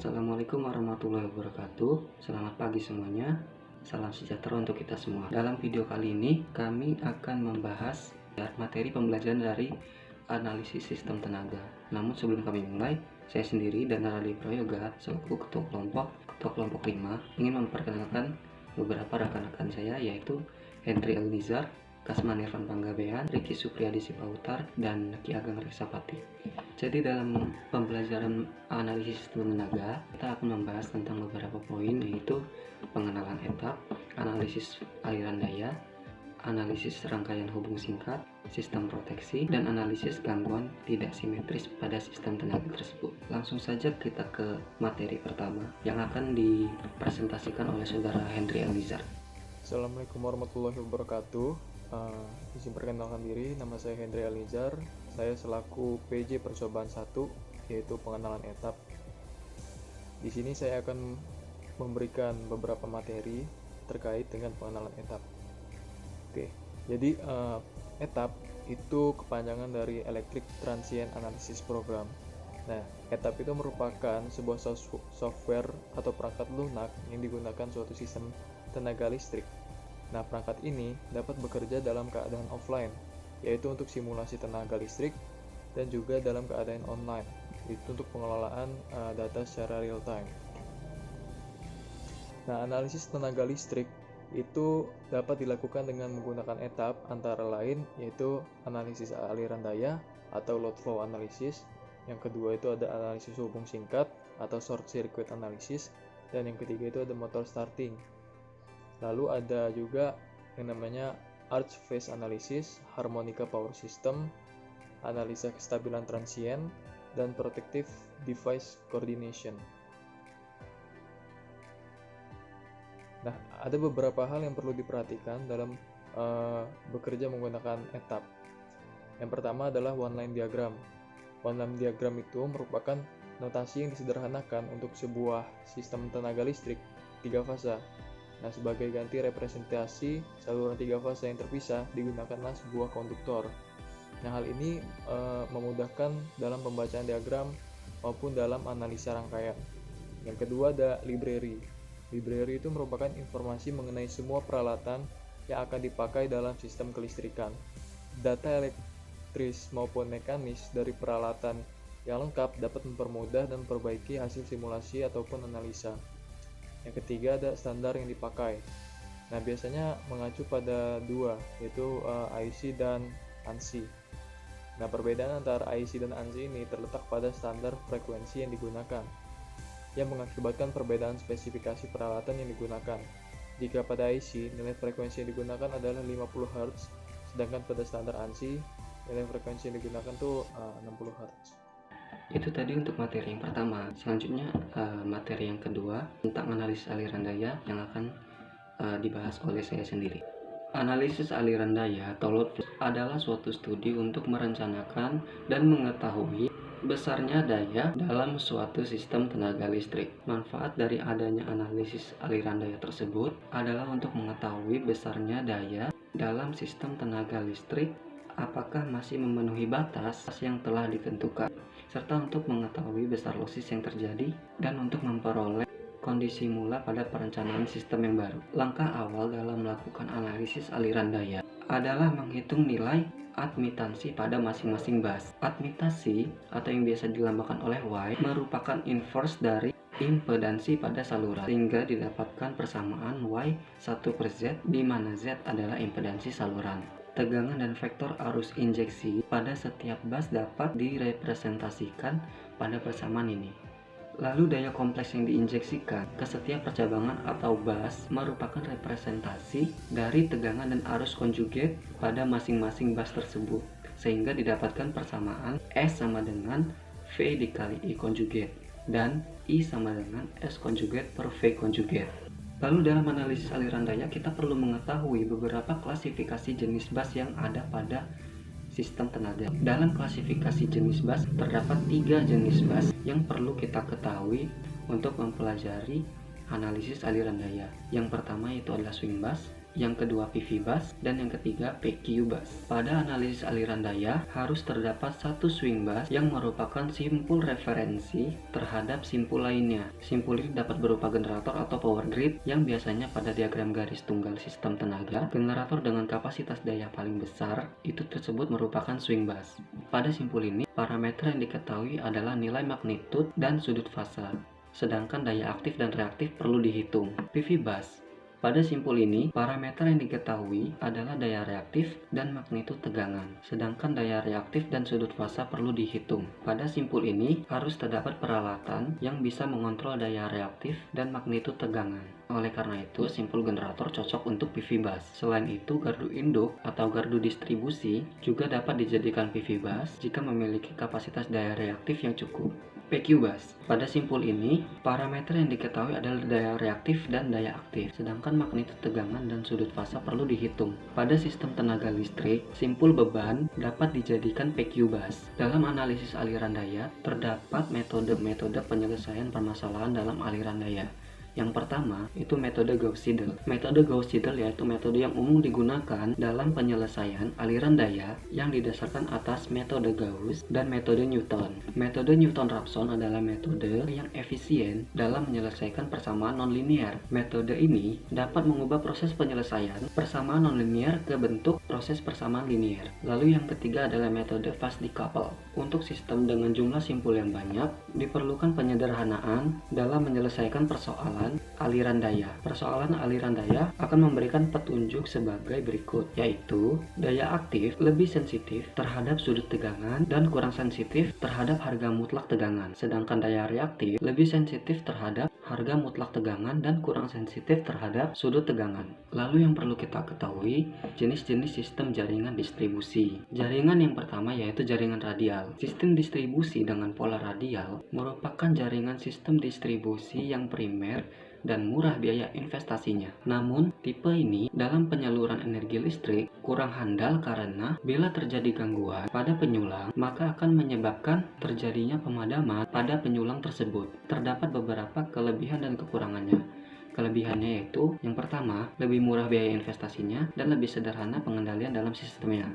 Assalamualaikum warahmatullahi wabarakatuh. Selamat pagi semuanya. Salam sejahtera untuk kita semua. Dalam video kali ini kami akan membahas materi pembelajaran dari analisis sistem tenaga. Namun sebelum kami mulai, saya sendiri dan Narali Prayoga selaku ketua kelompok 5 ingin memperkenalkan beberapa rekan-rekan saya, yaitu Hendri Elnizar, Kasman Irfan Panggabean, Riki Supriyadi Sipautar, dan Ki Ageng Reksapati. Jadi dalam pembelajaran analisis sistem tenaga, kita akan membahas tentang beberapa poin, yaitu pengenalan etap, analisis aliran daya, analisis rangkaian hubung singkat, sistem proteksi, dan analisis gangguan tidak simetris pada sistem tenaga tersebut. Langsung saja kita ke materi pertama yang akan dipresentasikan oleh saudara Hendri Elnizar. Assalamualaikum warahmatullahi wabarakatuh. Izin perkenalkan diri, nama saya Hendri Elnizar. Saya selaku PJ Percobaan 1, yaitu pengenalan etap. Di sini saya akan memberikan beberapa materi terkait dengan pengenalan etap. Oke, jadi etap itu kepanjangan dari Electric Transient Analysis Program. Nah, etap itu merupakan sebuah software atau perangkat lunak yang digunakan suatu sistem tenaga listrik. Nah, perangkat ini dapat bekerja dalam keadaan offline, yaitu untuk simulasi tenaga listrik, dan juga dalam keadaan online, itu untuk pengelolaan data secara real time. Nah, analisis tenaga listrik itu dapat dilakukan dengan menggunakan etap antara lain, yaitu analisis aliran daya atau load flow analysis. Yang kedua itu ada analisis hubung singkat atau short circuit analysis, dan yang ketiga itu ada motor starting. Lalu ada juga yang namanya arc phase analysis, harmonica power system, analisa kestabilan transient, dan protective device coordination. Nah, ada beberapa hal yang perlu diperhatikan dalam bekerja menggunakan etap. Yang pertama adalah one line diagram. One line diagram itu merupakan notasi yang disederhanakan untuk sebuah sistem tenaga listrik 3 fasa. Nah, sebagai ganti representasi saluran 3 fase yang terpisah, digunakanlah sebuah konduktor. Nah, hal ini memudahkan dalam pembacaan diagram maupun dalam analisa rangkaian. Yang kedua ada library. Library itu merupakan informasi mengenai semua peralatan yang akan dipakai dalam sistem kelistrikan. Data elektris maupun mekanis dari peralatan yang lengkap dapat mempermudah dan memperbaiki hasil simulasi ataupun analisa. Yang ketiga ada standar yang dipakai. Nah, biasanya mengacu pada 2, yaitu IEC dan ANSI. Nah, perbedaan antara IEC dan ANSI ini terletak pada standar frekuensi yang digunakan, yang mengakibatkan perbedaan spesifikasi peralatan yang digunakan. Jika pada IEC, nilai frekuensi yang digunakan adalah 50 Hz, sedangkan pada standar ANSI, nilai frekuensi yang digunakan tuh 60 Hz. Itu tadi untuk materi yang pertama. Selanjutnya materi yang kedua tentang analisis aliran daya yang akan dibahas oleh saya sendiri. Analisis aliran daya atau load flow adalah suatu studi untuk merencanakan dan mengetahui besarnya daya dalam suatu sistem tenaga listrik. Manfaat dari adanya analisis aliran daya tersebut adalah untuk mengetahui besarnya daya dalam sistem tenaga listrik, apakah masih memenuhi batas yang telah ditentukan, serta untuk mengetahui besar losis yang terjadi dan untuk memperoleh kondisi mula pada perencanaan sistem yang baru. Langkah awal dalam melakukan analisis aliran daya adalah menghitung nilai admitansi pada masing-masing bus. Admitasi atau yang biasa dilambangkan oleh Y merupakan inverse dari impedansi pada saluran, sehingga didapatkan persamaan Y1/Z di mana Z adalah impedansi saluran. Tegangan dan vektor arus injeksi pada setiap bus dapat direpresentasikan pada persamaan ini. Lalu daya kompleks yang diinjeksikan ke setiap percabangan atau bus merupakan representasi dari tegangan dan arus konjugat pada masing-masing bus tersebut, sehingga didapatkan persamaan S sama dengan V dikali I konjugat dan I sama dengan S konjugat per V konjugat. Lalu dalam analisis aliran daya kita perlu mengetahui beberapa klasifikasi jenis bus yang ada pada sistem tenaga. Dalam klasifikasi jenis bus terdapat 3 jenis bus yang perlu kita ketahui untuk mempelajari analisis aliran daya. Yang pertama itu adalah swing bus, yang kedua PV bus, dan yang ketiga PQ bus. Pada analisis aliran daya, harus terdapat satu swing bus yang merupakan simpul referensi terhadap simpul lainnya. Simpul ini dapat berupa generator atau power grid yang biasanya pada diagram garis tunggal sistem tenaga, generator dengan kapasitas daya paling besar itu tersebut merupakan swing bus. Pada simpul ini, parameter yang diketahui adalah nilai magnitud dan sudut fasa. Sedangkan daya aktif dan reaktif perlu dihitung. PV bus. Pada simpul ini, parameter yang diketahui adalah daya reaktif dan magnitud tegangan. Sedangkan daya reaktif dan sudut fasa perlu dihitung. Pada simpul ini, harus terdapat peralatan yang bisa mengontrol daya reaktif dan magnitud tegangan. Oleh karena itu, simpul generator cocok untuk PV bus. Selain itu, gardu induk atau gardu distribusi juga dapat dijadikan PV bus jika memiliki kapasitas daya reaktif yang cukup. PQ bus. Pada simpul ini, parameter yang diketahui adalah daya reaktif dan daya aktif, sedangkan magnitud tegangan dan sudut fasa perlu dihitung. Pada sistem tenaga listrik, simpul beban dapat dijadikan PQ bus. Dalam analisis aliran daya, terdapat metode-metode penyelesaian permasalahan dalam aliran daya. Yang pertama, itu metode Gauss-Seidel. Metode Gauss-Seidel yaitu metode yang umum digunakan dalam penyelesaian aliran daya yang didasarkan atas metode Gauss dan metode Newton. Metode Newton-Raphson adalah metode yang efisien dalam menyelesaikan persamaan nonlinear. Metode ini dapat mengubah proses penyelesaian persamaan nonlinear ke bentuk proses persamaan linear. Lalu yang ketiga adalah metode fast decouple. Untuk sistem dengan jumlah simpul yang banyak, diperlukan penyederhanaan dalam menyelesaikan persoalan aliran daya. Persoalan aliran daya akan memberikan petunjuk sebagai berikut, yaitu daya aktif lebih sensitif terhadap sudut tegangan dan kurang sensitif terhadap harga mutlak tegangan. Sedangkan daya reaktif lebih sensitif terhadap harga mutlak tegangan dan kurang sensitif terhadap sudut tegangan. Lalu yang perlu kita ketahui, jenis-jenis sistem jaringan distribusi. Jaringan yang pertama yaitu jaringan radial. Sistem distribusi dengan pola radial merupakan jaringan sistem distribusi yang primer dan murah biaya investasinya. Namun, tipe ini dalam penyaluran energi listrik kurang handal karena bila terjadi gangguan pada penyulang, maka akan menyebabkan terjadinya pemadaman pada penyulang tersebut. Terdapat beberapa kelebihan dan kekurangannya. Kelebihannya yaitu, yang pertama, lebih murah biaya investasinya dan lebih sederhana pengendalian dalam sistemnya.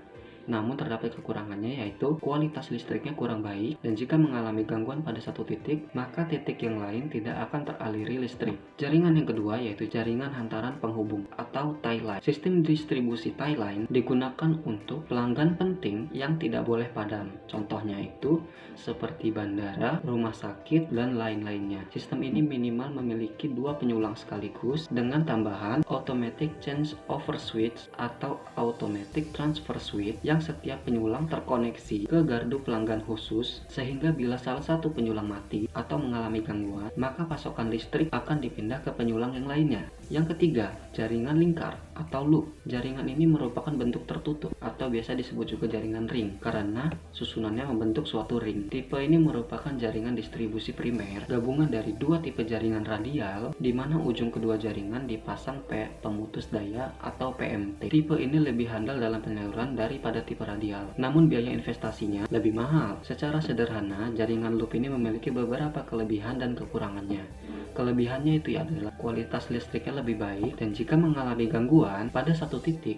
Namun terdapat kekurangannya yaitu kualitas listriknya kurang baik dan jika mengalami gangguan pada satu titik, maka titik yang lain tidak akan teraliri listrik. Jaringan yang kedua yaitu jaringan hantaran penghubung atau tie line. Sistem distribusi tie line digunakan untuk pelanggan penting yang tidak boleh padam. Contohnya itu seperti bandara, rumah sakit, dan lain-lainnya. Sistem ini minimal memiliki dua penyulang sekaligus dengan tambahan automatic change over switch atau automatic transfer switch yang setiap penyulang terkoneksi ke gardu pelanggan khusus sehingga bila salah satu penyulang mati atau mengalami gangguan, maka pasokan listrik akan dipindah ke penyulang yang lainnya. Yang ketiga, jaringan lingkar atau loop. Jaringan ini merupakan bentuk tertutup atau biasa disebut juga jaringan ring karena susunannya membentuk suatu ring. Tipe ini merupakan jaringan distribusi primer, gabungan dari dua tipe jaringan radial di mana ujung kedua jaringan dipasang pemutus daya atau PMT. Tipe ini lebih handal dalam penyaluran daripada tipe radial. Namun biaya investasinya lebih mahal. Secara sederhana, jaringan loop ini memiliki beberapa kelebihan dan kekurangannya. Kelebihannya itu adalah kualitas listriknya lebih baik dan jika mengalami gangguan pada satu titik,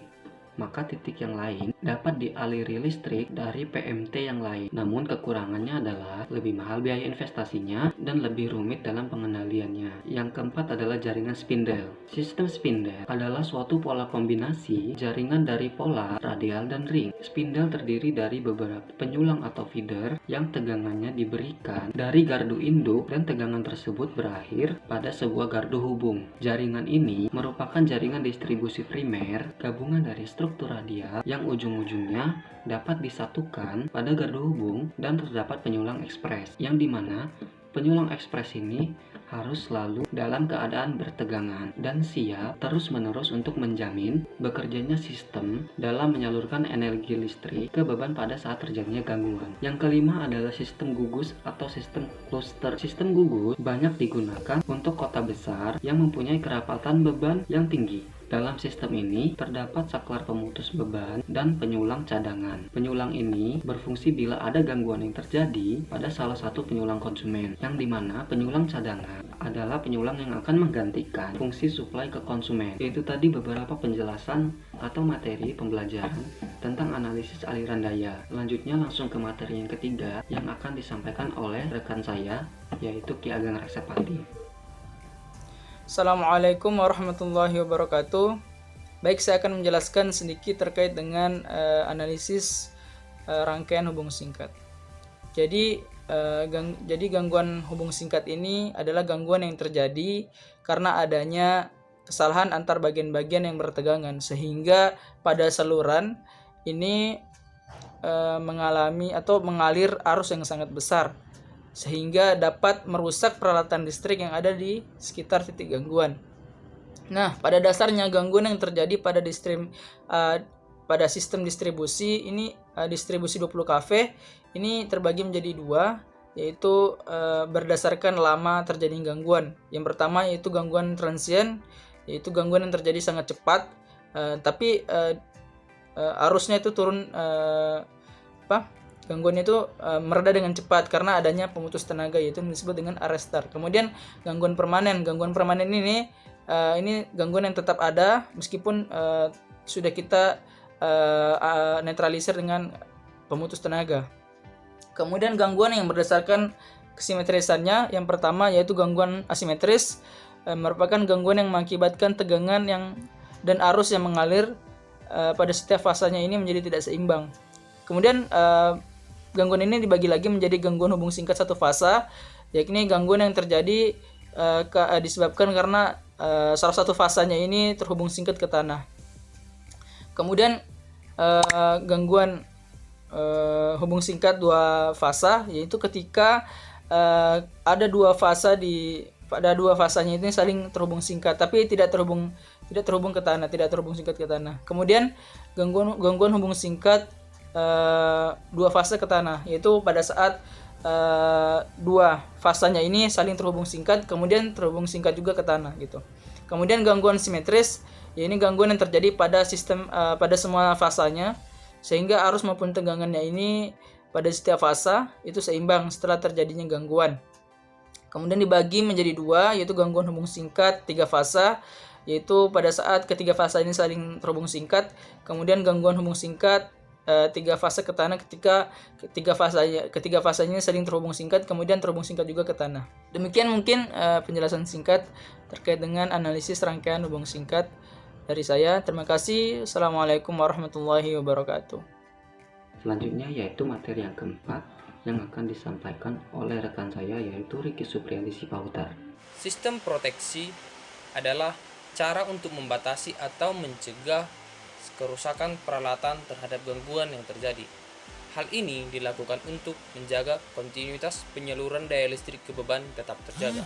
maka titik yang lain dapat dialiri listrik dari PMT yang lain. Namun kekurangannya adalah lebih mahal biaya investasinya dan lebih rumit dalam pengendaliannya. Yang keempat adalah jaringan spindle. Sistem spindle adalah suatu pola kombinasi jaringan dari pola, radial, dan ring. Spindle terdiri dari beberapa penyulang atau feeder yang tegangannya diberikan dari gardu induk dan tegangan tersebut berakhir pada sebuah gardu hubung. Jaringan ini merupakan jaringan distribusi primer gabungan dari struktur radial yang ujung-ujungnya dapat disatukan pada gardu hubung dan terdapat penyulang ekspres yang dimana penyulang ekspres ini harus selalu dalam keadaan bertegangan dan siap terus-menerus untuk menjamin bekerjanya sistem dalam menyalurkan energi listrik ke beban pada saat terjadinya gangguan. Yang kelima adalah sistem gugus atau sistem cluster. Sistem gugus banyak digunakan untuk kota besar yang mempunyai kerapatan beban yang tinggi. Dalam sistem ini terdapat saklar pemutus beban dan penyulang cadangan. Penyulang ini berfungsi bila ada gangguan yang terjadi pada salah satu penyulang konsumen, yang dimana penyulang cadangan adalah penyulang yang akan menggantikan fungsi suplai ke konsumen. Itu tadi beberapa penjelasan atau materi pembelajaran tentang analisis aliran daya. Selanjutnya langsung ke materi yang ketiga yang akan disampaikan oleh rekan saya, yaitu Ki Ageng Reksapati. Assalamualaikum warahmatullahi wabarakatuh. Baik, saya akan menjelaskan sedikit terkait dengan analisis rangkaian hubung singkat. Jadi gangguan hubung singkat ini adalah gangguan yang terjadi karena adanya kesalahan antar bagian-bagian yang bertegangan, sehingga pada saluran ini mengalami atau mengalir arus yang sangat besar, sehingga dapat merusak peralatan listrik yang ada di sekitar titik gangguan. Nah, pada dasarnya gangguan yang terjadi pada sistem distribusi ini, distribusi 20 kV ini terbagi menjadi dua, yaitu berdasarkan lama terjadi gangguan. Yang pertama yaitu gangguan transient, yaitu gangguan yang terjadi sangat cepat, tapi arusnya itu turun gangguan itu mereda dengan cepat karena adanya pemutus tenaga, yaitu disebut dengan arrestar. Kemudian gangguan permanen. Gangguan permanen ini gangguan yang tetap ada meskipun sudah kita netralisir dengan pemutus tenaga. Kemudian gangguan yang berdasarkan kesimetrisannya, yang pertama yaitu gangguan asimetris, merupakan gangguan yang mengakibatkan tegangan dan arus yang mengalir pada setiap fasanya ini menjadi tidak seimbang. Kemudian gangguan ini dibagi lagi menjadi gangguan hubung singkat satu fasa, yakni gangguan yang terjadi disebabkan karena salah satu fasanya ini terhubung singkat ke tanah. Kemudian gangguan hubung singkat dua fasa, yaitu ketika ada dua fasa pada dua fasanya ini saling terhubung singkat tapi tidak terhubung ke tanah, tidak terhubung singkat ke tanah. Kemudian gangguan hubung singkat dua fase ke tanah, yaitu pada saat dua fasanya ini saling terhubung singkat, kemudian terhubung singkat juga ke tanah gitu. Kemudian gangguan simetris, ya ini gangguan yang terjadi pada sistem pada semua fasanya, sehingga arus maupun tegangannya ini pada setiap fasa itu seimbang setelah terjadinya gangguan. Kemudian dibagi menjadi dua, yaitu gangguan hubung singkat tiga fasa, yaitu pada saat ketiga fasa ini saling terhubung singkat. Kemudian gangguan hubung singkat tiga fase ke tanah ketika ketiga fasanya saling terhubung singkat, kemudian terhubung singkat juga ke tanah. Demikian mungkin penjelasan singkat terkait dengan analisis rangkaian hubung singkat dari saya. Terima kasih. Assalamualaikum warahmatullahi wabarakatuh. Selanjutnya yaitu materi yang keempat yang akan disampaikan oleh rekan saya, yaitu Riki Supriyadi Sipautar. Sistem proteksi adalah cara untuk membatasi atau mencegah kerusakan peralatan terhadap gangguan yang terjadi. Hal ini dilakukan untuk menjaga kontinuitas penyaluran daya listrik ke beban tetap terjaga.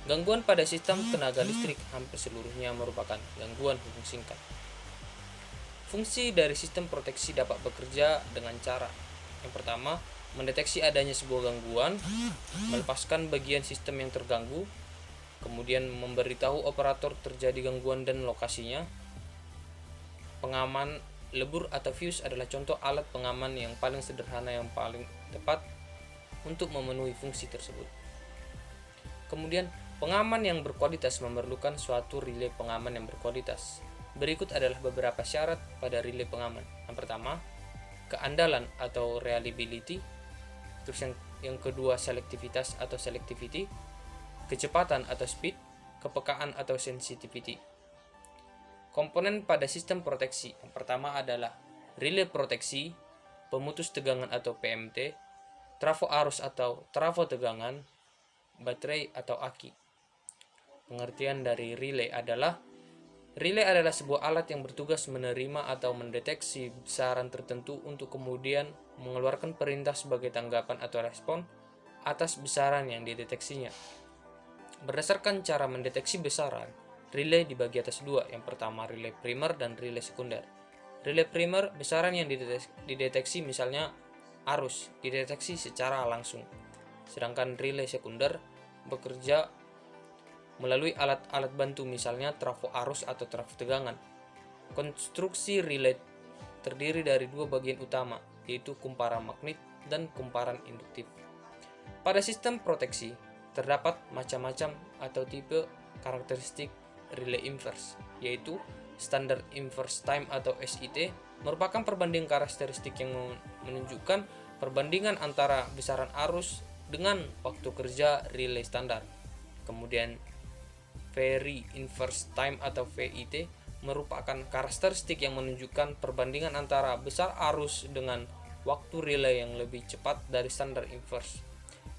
Gangguan pada sistem tenaga listrik hampir seluruhnya merupakan gangguan hubung singkat. Fungsi dari sistem proteksi dapat bekerja dengan cara: yang pertama, mendeteksi adanya sebuah gangguan, melepaskan bagian sistem yang terganggu, kemudian memberitahu operator terjadi gangguan dan lokasinya. Pengaman lebur atau fuse adalah contoh alat pengaman yang paling sederhana yang paling tepat untuk memenuhi fungsi tersebut. Kemudian, pengaman yang berkualitas memerlukan suatu relay pengaman yang berkualitas. Berikut adalah beberapa syarat pada relay pengaman. Yang pertama, keandalan atau reliability. Terus yang kedua, selektivitas atau selectivity, kecepatan atau speed, kepekaan atau sensitivity. Komponen pada sistem proteksi. Yang pertama adalah relay proteksi, pemutus tegangan atau PMT, trafo arus atau trafo tegangan, baterai atau aki. Pengertian dari relay adalah sebuah alat yang bertugas menerima atau mendeteksi besaran tertentu untuk kemudian mengeluarkan perintah sebagai tanggapan atau respon atas besaran yang dideteksinya. Berdasarkan cara mendeteksi besaran, relay dibagi atas dua. Yang pertama, relay primer dan relay sekunder. Relay primer, besaran yang dideteksi misalnya arus, dideteksi secara langsung. Sedangkan relay sekunder bekerja melalui alat-alat bantu misalnya trafo arus atau trafo tegangan. Konstruksi relay terdiri dari dua bagian utama, yaitu kumparan magnet dan kumparan induktif. Pada sistem proteksi, terdapat macam-macam atau tipe karakteristik relay inverse, yaitu standar inverse time atau SIT merupakan perbandingan karakteristik yang menunjukkan perbandingan antara besaran arus dengan waktu kerja relay standar. Kemudian vary inverse time atau VIT merupakan karakteristik yang menunjukkan perbandingan antara besar arus dengan waktu relay yang lebih cepat dari standar inverse.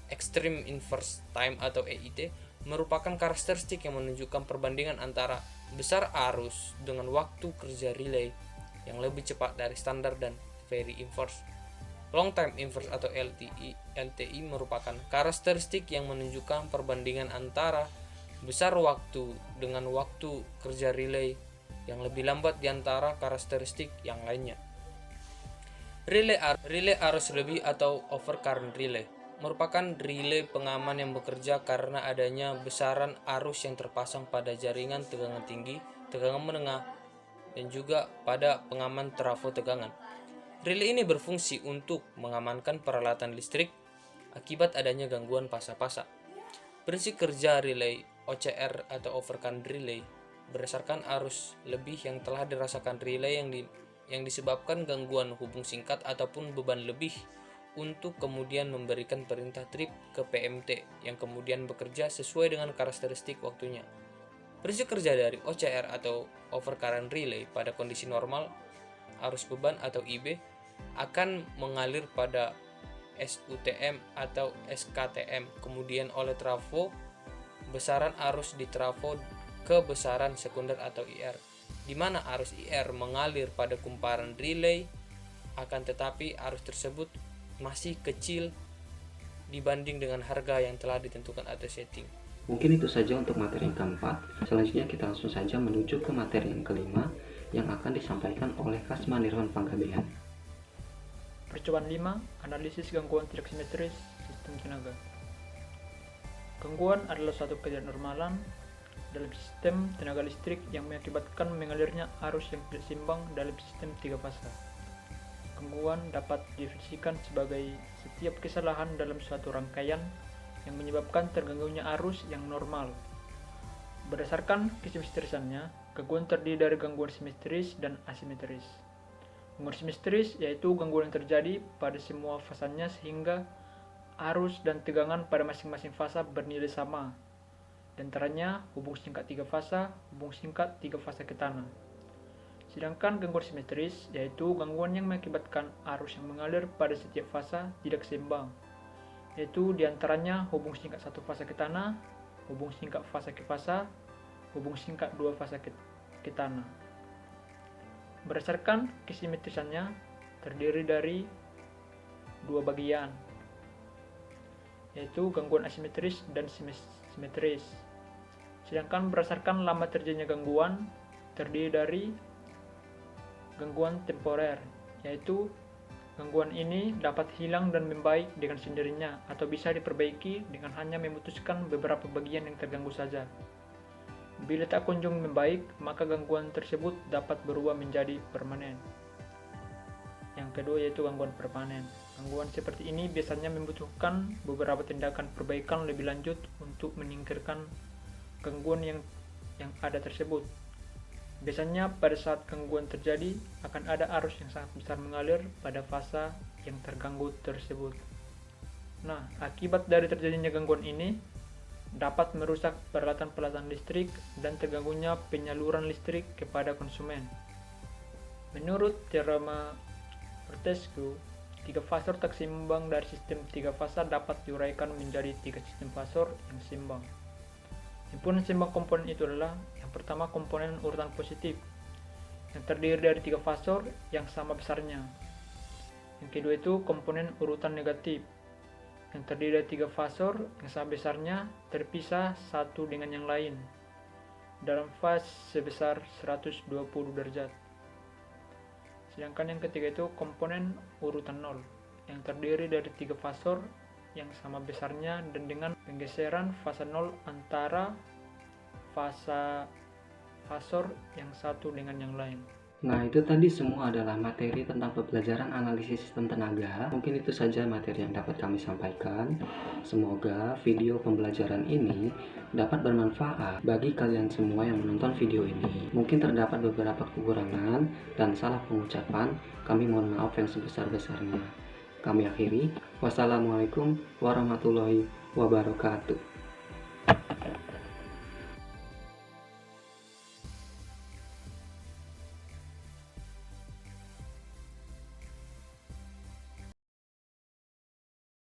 Extreme inverse time atau EIT merupakan karakteristik yang menunjukkan perbandingan antara besar arus dengan waktu kerja relay yang lebih cepat dari standar dan very inverse. Long time inverse atau LTI merupakan karakteristik yang menunjukkan perbandingan antara besar waktu dengan waktu kerja relay yang lebih lambat di antara karakteristik yang lainnya. Relay arus lebih atau overcurrent relay merupakan relay pengaman yang bekerja karena adanya besaran arus yang terpasang pada jaringan tegangan tinggi, tegangan menengah, dan juga pada pengaman trafo tegangan. Relay ini berfungsi untuk mengamankan peralatan listrik akibat adanya gangguan pasa-pasa. Prinsip kerja relay OCR atau overcurrent relay berdasarkan arus lebih yang telah dirasakan relay yang disebabkan gangguan hubung singkat ataupun beban lebih untuk kemudian memberikan perintah trip ke PMT yang kemudian bekerja sesuai dengan karakteristik waktunya. Prinsip kerja dari OCR atau overcurrent relay pada kondisi normal, arus beban atau IB akan mengalir pada SUTM atau SKTM, kemudian oleh trafo besaran arus di trafo ke besaran sekunder atau IR, di mana arus IR mengalir pada kumparan relay, akan tetapi arus tersebut masih kecil dibanding dengan harga yang telah ditentukan atau setting. Mungkin itu saja untuk materi yang keempat. Selanjutnya kita langsung saja menuju ke materi yang kelima yang akan disampaikan oleh Kasman Nirwan Panggabean. Percobaan 5, analisis gangguan tidak simetris sistem tenaga. Gangguan adalah suatu ketidaknormalan dalam sistem tenaga listrik yang mengakibatkan mengalirnya arus yang tidak seimbang dalam sistem 3 fasa. Gangguan dapat didefinisikan sebagai setiap kesalahan dalam suatu rangkaian yang menyebabkan terganggunya arus yang normal. Berdasarkan kesimetrisannya, gangguan terdiri dari gangguan simetris dan asimetris. Gangguan simetris yaitu gangguan yang terjadi pada semua fasanya sehingga arus dan tegangan pada masing-masing fasa bernilai sama. Di antaranya hubung singkat 3 fasa, hubung singkat 3 fasa ke tanah. Sedangkan gangguan simetris yaitu gangguan yang mengakibatkan arus yang mengalir pada setiap fasa tidak seimbang, yaitu diantaranya hubung singkat 1 fasa ke tanah, hubung singkat fasa ke fasa, hubung singkat 2 fasa ke tanah. Berdasarkan kesimetrisannya terdiri dari 2 bagian, yaitu gangguan asimetris dan simetris. Sedangkan berdasarkan lama terjadinya gangguan terdiri dari gangguan temporer, yaitu gangguan ini dapat hilang dan membaik dengan sendirinya atau bisa diperbaiki dengan hanya memutuskan beberapa bagian yang terganggu saja. Bila tak kunjung membaik, maka gangguan tersebut dapat berubah menjadi permanen. Yang kedua yaitu gangguan permanen. Gangguan seperti ini biasanya membutuhkan beberapa tindakan perbaikan lebih lanjut untuk menyingkirkan gangguan yang ada tersebut. Biasanya pada saat gangguan terjadi akan ada arus yang sangat besar mengalir pada fasa yang terganggu tersebut. Nah, akibat dari terjadinya gangguan ini dapat merusak peralatan-peralatan listrik dan terganggunya penyaluran listrik kepada konsumen. Menurut teorema Fortescue, 3 fasor tak seimbang dari sistem 3 fasa dapat diuraikan menjadi 3 sistem fasor yang seimbang. Himpunan seimbang komponen itu adalah yang pertama komponen urutan positif yang terdiri dari 3 fasor yang sama besarnya. Yang kedua itu komponen urutan negatif yang terdiri dari 3 fasor yang sama besarnya terpisah satu dengan yang lain dalam fase sebesar 120 derajat. Sedangkan yang ketiga itu komponen urutan 0 yang terdiri dari 3 fasor yang sama besarnya dan dengan penggeseran fasa 0 antara fasor yang satu dengan yang lain. Nah, itu tadi semua adalah materi tentang pembelajaran analisis sistem tenaga. Mungkin itu saja materi yang dapat kami sampaikan. Semoga video pembelajaran ini dapat bermanfaat bagi kalian semua yang menonton video ini. Mungkin terdapat beberapa kekurangan dan salah pengucapan. Kami mohon maaf yang sebesar-besarnya. Kami akhiri. Wassalamualaikum warahmatullahi wabarakatuh.